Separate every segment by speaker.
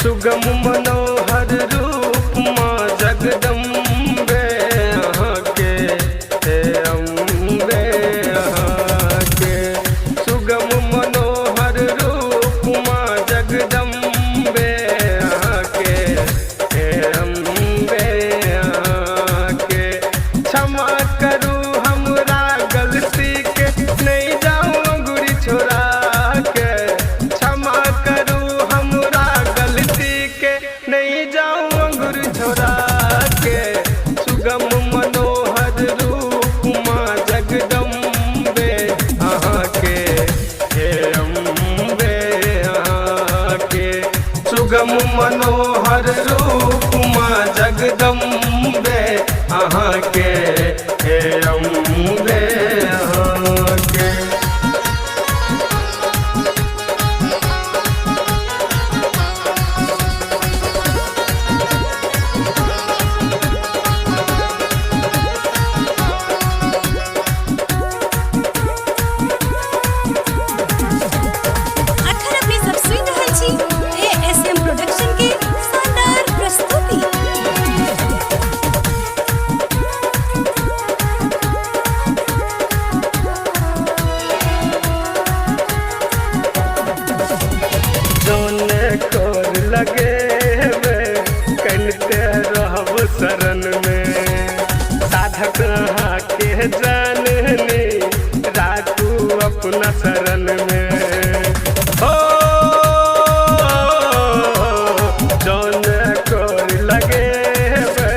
Speaker 1: सुगम मनोहर रूप माँ जगदम्बे यहाँ के हे अम्बे यहाँ के सुगम मनोहर रूप माँ जगदम्बे यहाँ के हे अम्बे यहाँ के क्षमा करू हमरा गलती के नहीं जाऊँ अंगुरी छोड़ा के क्षमा करू हमरा गलती के नहीं जाऊँ अंगुरी छोड़ा के सुगम मनोहर रूप माँ जगदम्बे यहाँ के हे अम्बे यहाँ के सुगम मनोहर रूप माँ जगदम्बे यहाँ के हे अम्बे यहाँ के
Speaker 2: अखन अपने सब सुनि रहल छी एएसएम प्रोडक्शन के शानदार प्रस्तुति।
Speaker 1: जोने कोर लगे वे कनते रहब शरण में साधक अहाँ के जाननी राखू अपना शरण में हो जोने कोर लगे वे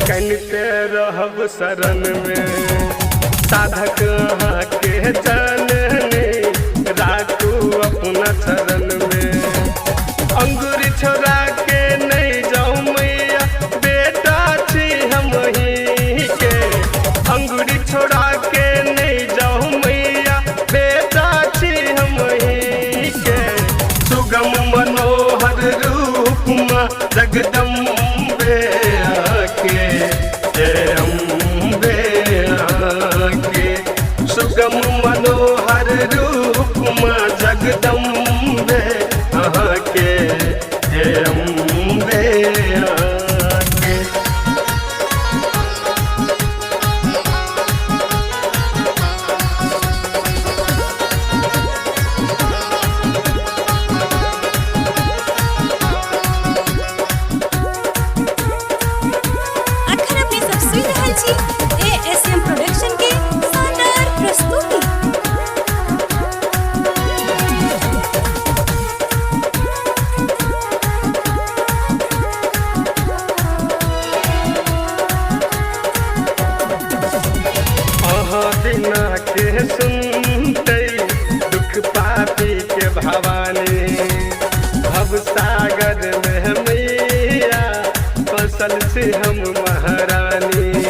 Speaker 1: कनते रहब शरण में साधक अहाँ के जाननी राखू अपना शरण में अंगूरी छोड़ा के नहीं जाऊँ मैया बेटा छी हम ही के अंगूरी छोड़ा के नहीं जाऊँ मैया बेटा छी हम ही के सुगम मनोहर रूप माँ जगदम्बे आके हे अम्बे आके सुगम मनोहर रूप माँ जगदम्बे यहाँ के हे अम्बे यहाँ के
Speaker 2: अखन अपने सब सुनि रहल छी एएसएम प्रोडक्शन के शानदार प्रस्तुति।
Speaker 1: अहाँ बिना के सुनते दुख पापी के भवानी भव सागर में मैया फसल से हम महारानी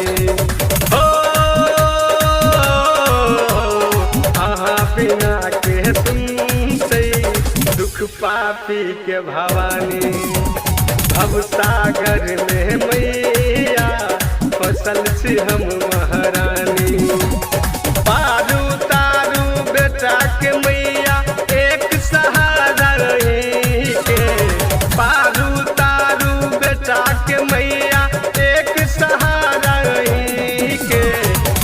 Speaker 1: हो अहाँ बिना के सुनते दुख पापी के भवानी भव सागर में मैया फसल से हम महारानी पारू तारू बेटा के मैया एक सहारा रही के पारू तारू बेटा के मैया एक सहारा रही के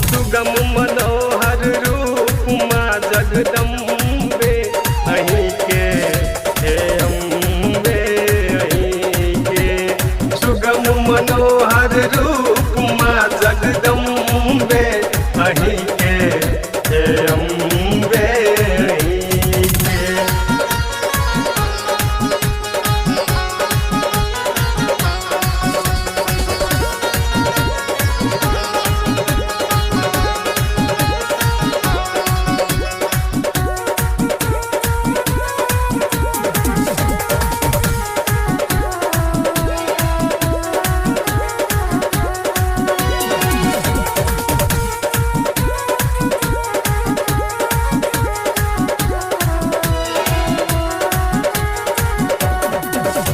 Speaker 1: सुगम मनोहर रूप माँ जगदम्बे अहीं के हे अम्बे अहीं के सुगम मनोहर रूप माँ जगदम्बे अहीं के हे अम्बे अहीं के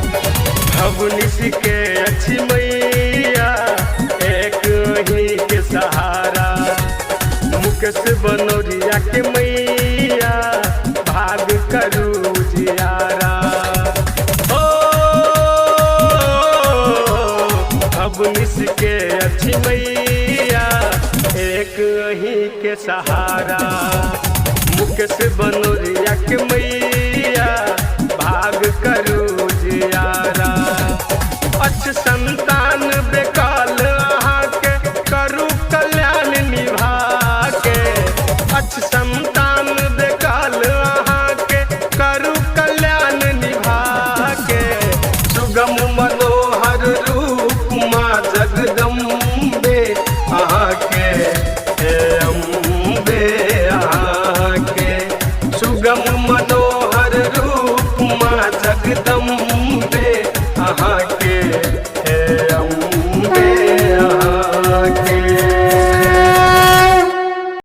Speaker 1: भवनिश के अच्छी मैया एक ही के सहारा मुकेश बनोरिया के मैया भाग करू जियारा ओ सहारा। मुकेश बनोरिया के मैया भाग करू जियारा। अच्छ संतान बेकाल अहाँके करू कल्याण निभा के। अच्छ संतान बेकाल अहाँके करू कल्याण निभा के। सुगम मनोहर रूप माँ जगदम्बे अहाँके हे अम्बे अहाँके। सुगम मनोहर रूप माँ जगदम्बे अहाँके